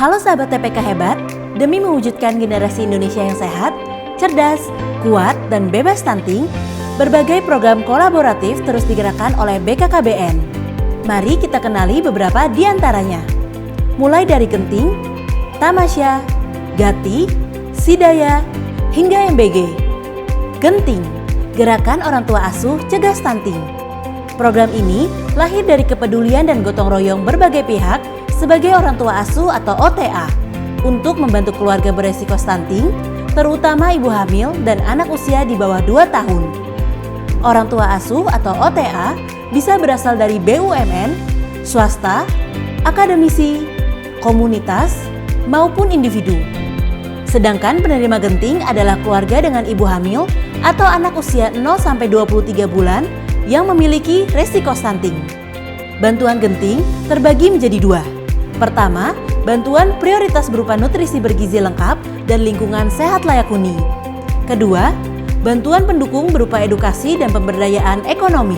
Halo sahabat TPK hebat, demi mewujudkan generasi Indonesia yang sehat, cerdas, kuat, dan bebas stunting, berbagai program kolaboratif terus digerakkan oleh BKKBN. Mari kita kenali beberapa di antaranya. Mulai dari Genting, Tamasya, Gati, Sidaya, hingga MBG. Genting, Gerakan Orang Tua Asuh Cegah Stunting. Program ini lahir dari kepedulian dan gotong royong berbagai pihak sebagai orang tua asuh atau OTA untuk membantu keluarga beresiko stunting, terutama ibu hamil dan anak usia di bawah 2 tahun. Orang tua asuh atau OTA bisa berasal dari BUMN, swasta, akademisi, komunitas, maupun individu. Sedangkan penerima Genting adalah keluarga dengan ibu hamil atau anak usia 0-23 bulan yang memiliki resiko stunting. Bantuan Genting terbagi menjadi 2. Pertama, bantuan prioritas berupa nutrisi bergizi lengkap dan lingkungan sehat layak huni. Kedua, bantuan pendukung berupa edukasi dan pemberdayaan ekonomi.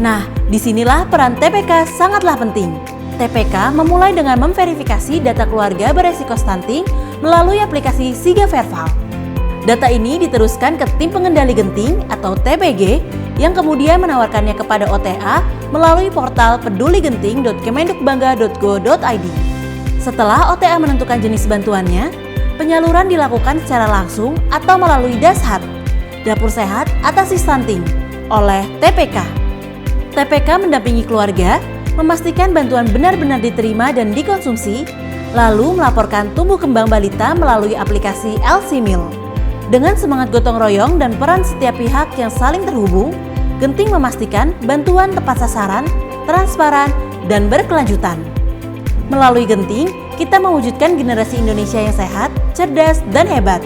Nah, disinilah peran TPK sangatlah penting. TPK memulai dengan memverifikasi data keluarga beresiko stunting melalui aplikasi Siga Verbal. Data ini diteruskan ke tim pengendali Genting atau TPG yang kemudian menawarkannya kepada OTA melalui portal peduligenting.kemendikbangga.go.id. Setelah OTA menentukan jenis bantuannya, penyaluran dilakukan secara langsung atau melalui Dashad, Dapur Sehat Atasi Stunting, oleh TPK. TPK mendampingi keluarga, memastikan bantuan benar-benar diterima dan dikonsumsi, lalu melaporkan tumbuh kembang balita melalui aplikasi LC-Meal. Dengan semangat gotong royong dan peran setiap pihak yang saling terhubung, Genting memastikan bantuan tepat sasaran, transparan, dan berkelanjutan. Melalui Genting, kita mewujudkan generasi Indonesia yang sehat, cerdas, dan hebat.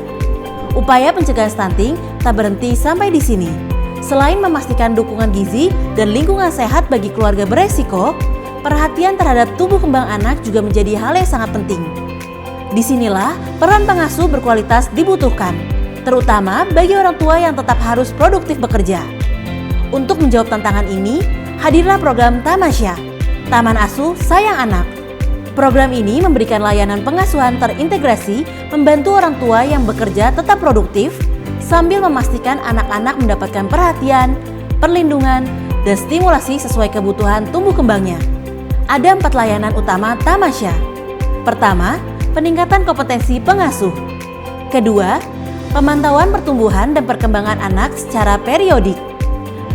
Upaya pencegahan stunting tak berhenti sampai di sini. Selain memastikan dukungan gizi dan lingkungan sehat bagi keluarga beresiko, perhatian terhadap tumbuh kembang anak juga menjadi hal yang sangat penting. Disinilah peran pengasuh berkualitas dibutuhkan, terutama bagi orang tua yang tetap harus produktif bekerja. Untuk menjawab tantangan ini, hadirlah program Tamasya, Taman Asuh Sayang Anak. Program ini memberikan layanan pengasuhan terintegrasi, membantu orang tua yang bekerja tetap produktif, sambil memastikan anak-anak mendapatkan perhatian, perlindungan, dan stimulasi sesuai kebutuhan tumbuh kembangnya. Ada 4 layanan utama Tamasya. Pertama, peningkatan kompetensi pengasuh. Kedua, pemantauan pertumbuhan dan perkembangan anak secara periodik.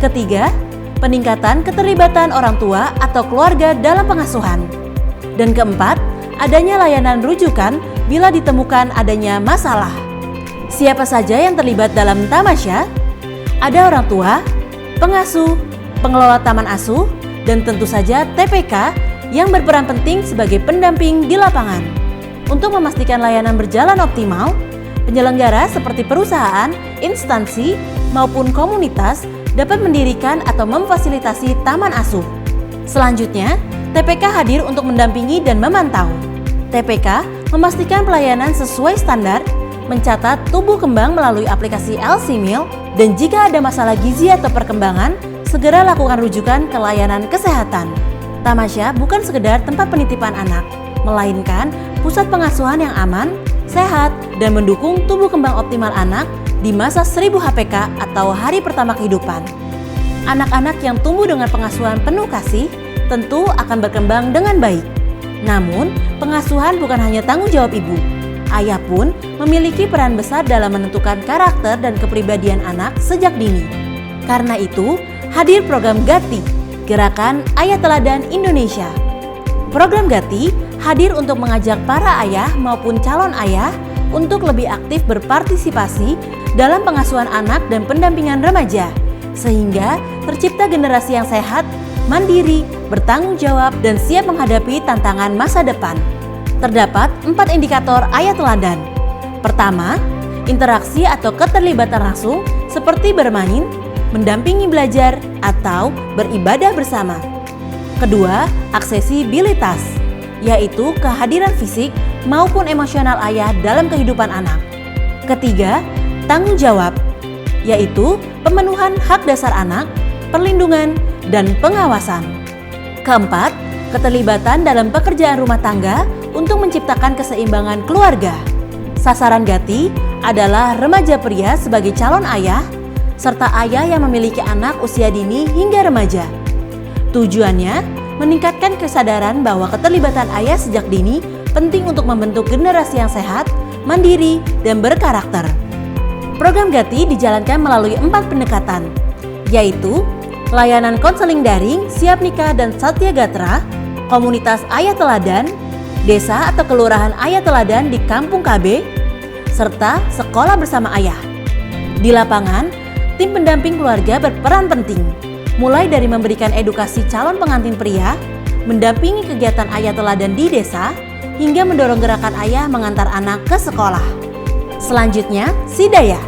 Ketiga, peningkatan keterlibatan orang tua atau keluarga dalam pengasuhan. Dan keempat, adanya layanan rujukan bila ditemukan adanya masalah. Siapa saja yang terlibat dalam Tamasya? Ada orang tua, pengasuh, pengelola taman asuh, dan tentu saja TPK yang berperan penting sebagai pendamping di lapangan. Untuk memastikan layanan berjalan optimal, penyelenggara seperti perusahaan, instansi, maupun komunitas dapat mendirikan atau memfasilitasi taman asuh. Selanjutnya, TPK hadir untuk mendampingi dan memantau. TPK memastikan pelayanan sesuai standar, mencatat tumbuh kembang melalui aplikasi LC-Meal, dan jika ada masalah gizi atau perkembangan, segera lakukan rujukan ke layanan kesehatan. Tamasya bukan sekedar tempat penitipan anak, melainkan pusat pengasuhan yang aman, sehat, dan mendukung tumbuh kembang optimal anak di masa 1000 HPK atau hari pertama kehidupan. Anak-anak yang tumbuh dengan pengasuhan penuh kasih tentu akan berkembang dengan baik. Namun, pengasuhan bukan hanya tanggung jawab ibu. Ayah pun memiliki peran besar dalam menentukan karakter dan kepribadian anak sejak dini. Karena itu, hadir program Gati, Gerakan Ayah Teladan Indonesia. Program Gati hadir untuk mengajak para ayah maupun calon ayah untuk lebih aktif berpartisipasi dalam pengasuhan anak dan pendampingan remaja, sehingga tercipta generasi yang sehat, mandiri, bertanggung jawab, dan siap menghadapi tantangan masa depan. Terdapat 4 indikator ayah teladan. Pertama, interaksi atau keterlibatan langsung seperti bermain, mendampingi belajar, atau beribadah bersama. Kedua, aksesibilitas, yaitu kehadiran fisik maupun emosional ayah dalam kehidupan anak. Ketiga, tanggung jawab, yaitu pemenuhan hak dasar anak, perlindungan, dan pengawasan. Keempat, keterlibatan dalam pekerjaan rumah tangga untuk menciptakan keseimbangan keluarga. Sasaran Gati adalah remaja pria sebagai calon ayah, serta ayah yang memiliki anak usia dini hingga remaja. Tujuannya meningkatkan kesadaran bahwa keterlibatan ayah sejak dini penting untuk membentuk generasi yang sehat, mandiri, dan berkarakter. Program Gati dijalankan melalui 4 pendekatan, yaitu layanan konseling daring, siap nikah dan satya gatra, komunitas ayah teladan, desa atau kelurahan ayah teladan di kampung KB, serta sekolah bersama ayah. Di lapangan, tim pendamping keluarga berperan penting, mulai dari memberikan edukasi calon pengantin pria, mendampingi kegiatan ayah teladan di desa, hingga mendorong gerakan ayah mengantar anak ke sekolah. Selanjutnya, Sidaya.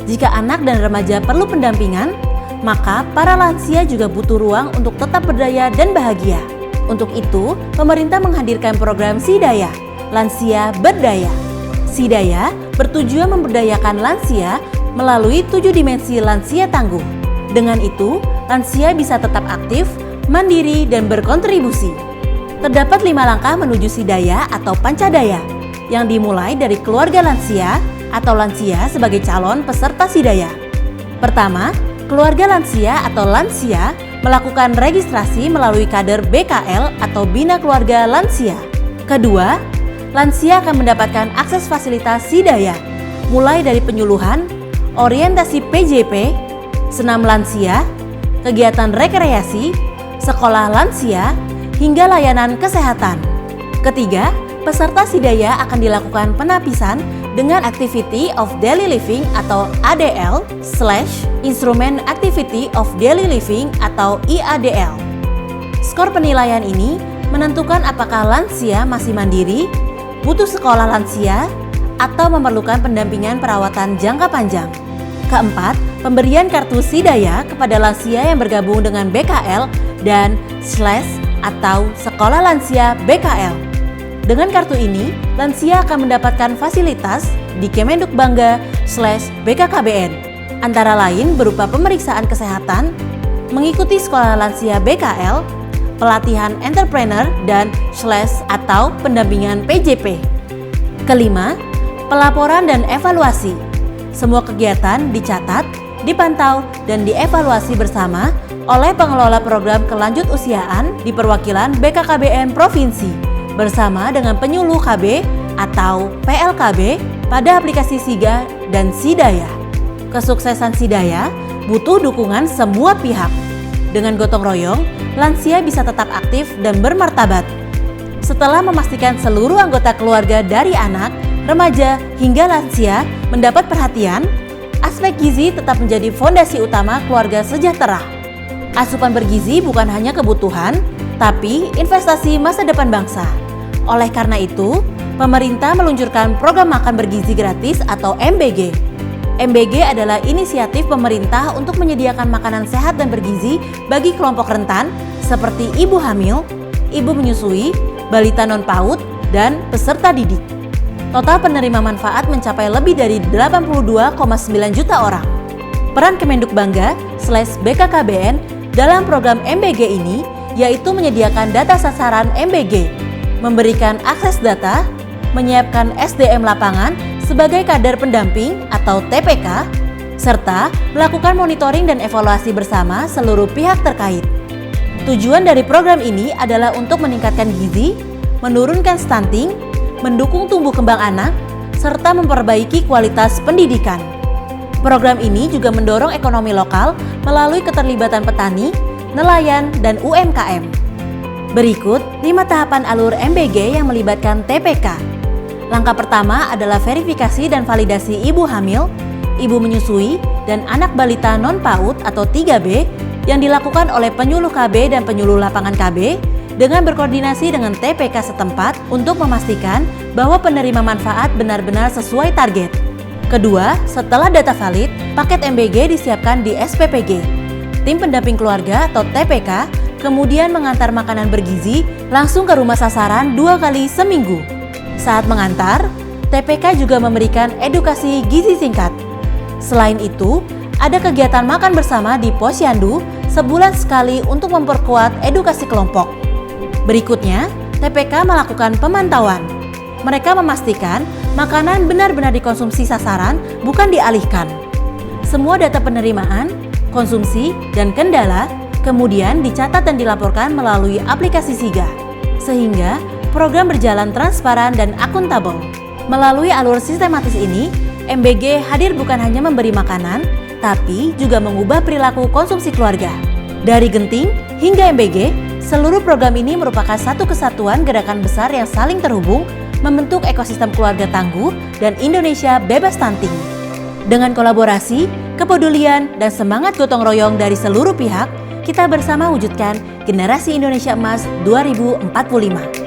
Jika anak dan remaja perlu pendampingan, maka para lansia juga butuh ruang untuk tetap berdaya dan bahagia. Untuk itu, pemerintah menghadirkan program Sidaya, Lansia Berdaya. Sidaya bertujuan memberdayakan lansia melalui 7 dimensi lansia tangguh. Dengan itu, lansia bisa tetap aktif, mandiri, dan berkontribusi. Terdapat 5 langkah menuju Sidaya atau Pancadaya, yang dimulai dari keluarga lansia atau lansia sebagai calon peserta Sidaya. Pertama, keluarga lansia atau lansia melakukan registrasi melalui kader BKL atau Bina Keluarga Lansia. Kedua, lansia akan mendapatkan akses fasilitas Sidaya, mulai dari penyuluhan, orientasi PJP, senam lansia, kegiatan rekreasi, sekolah lansia, hingga layanan kesehatan. Ketiga, peserta Sidaya akan dilakukan penapisan dengan Activity of Daily Living atau ADL / Instrument Activity of Daily Living atau IADL. Skor penilaian ini menentukan apakah lansia masih mandiri, butuh sekolah lansia, atau memerlukan pendampingan perawatan jangka panjang. Keempat, pemberian kartu Sidaya kepada lansia yang bergabung dengan BKL dan / atau Sekolah Lansia BKL. Dengan kartu ini, lansia akan mendapatkan fasilitas di Kemenduk Bangga / BKKBN, antara lain berupa pemeriksaan kesehatan, mengikuti sekolah lansia BKL, pelatihan entrepreneur, dan / atau pendampingan PJP. Kelima, pelaporan dan evaluasi. Semua kegiatan dicatat, dipantau, dan dievaluasi bersama oleh pengelola program kelanjut usiaan di perwakilan BKKBN Provinsi bersama dengan penyuluh KB atau PLKB pada aplikasi Siga dan Sidaya. Kesuksesan Sidaya butuh dukungan semua pihak. Dengan gotong royong, lansia bisa tetap aktif dan bermartabat. Setelah memastikan seluruh anggota keluarga dari anak, remaja, hingga lansia mendapat perhatian, aspek gizi tetap menjadi fondasi utama keluarga sejahtera. Asupan bergizi bukan hanya kebutuhan, tapi investasi masa depan bangsa. Oleh karena itu, pemerintah meluncurkan program makan bergizi gratis atau MBG. MBG adalah inisiatif pemerintah untuk menyediakan makanan sehat dan bergizi bagi kelompok rentan seperti ibu hamil, ibu menyusui, balita non-PAUD, dan peserta didik. Total penerima manfaat mencapai lebih dari 82,9 juta orang. Peran Kemenduk Bangga / BKKBN dalam program MBG ini yaitu menyediakan data sasaran MBG, memberikan akses data, menyiapkan SDM lapangan sebagai kader pendamping atau TPK, serta melakukan monitoring dan evaluasi bersama seluruh pihak terkait. Tujuan dari program ini adalah untuk meningkatkan gizi, menurunkan stunting, mendukung tumbuh kembang anak, serta memperbaiki kualitas pendidikan. Program ini juga mendorong ekonomi lokal melalui keterlibatan petani, nelayan, dan UMKM. Berikut 5 tahapan alur MBG yang melibatkan TPK. Langkah pertama adalah verifikasi dan validasi ibu hamil, ibu menyusui, dan anak balita non-PAUD atau 3B yang dilakukan oleh penyuluh KB dan penyuluh lapangan KB dengan berkoordinasi dengan TPK setempat untuk memastikan bahwa penerima manfaat benar-benar sesuai target. Kedua, setelah data valid, paket MBG disiapkan di SPPG. Tim pendamping keluarga atau TPK kemudian mengantar makanan bergizi langsung ke rumah sasaran 2 kali seminggu. Saat mengantar, TPK juga memberikan edukasi gizi singkat. Selain itu, ada kegiatan makan bersama di Posyandu sebulan sekali untuk memperkuat edukasi kelompok. Berikutnya, TPK melakukan pemantauan. Mereka memastikan makanan benar-benar dikonsumsi sasaran, bukan dialihkan. Semua data penerimaan, konsumsi, dan kendala kemudian dicatat dan dilaporkan melalui aplikasi SIGA, sehingga program berjalan transparan dan akuntabel. Melalui alur sistematis ini, MBG hadir bukan hanya memberi makanan, tapi juga mengubah perilaku konsumsi keluarga. Dari Genting hingga MBG, seluruh program ini merupakan satu kesatuan gerakan besar yang saling terhubung, membentuk ekosistem keluarga tangguh dan Indonesia bebas stunting. Dengan kolaborasi, kepedulian, dan semangat gotong royong dari seluruh pihak, kita bersama wujudkan Generasi Indonesia Emas 2045.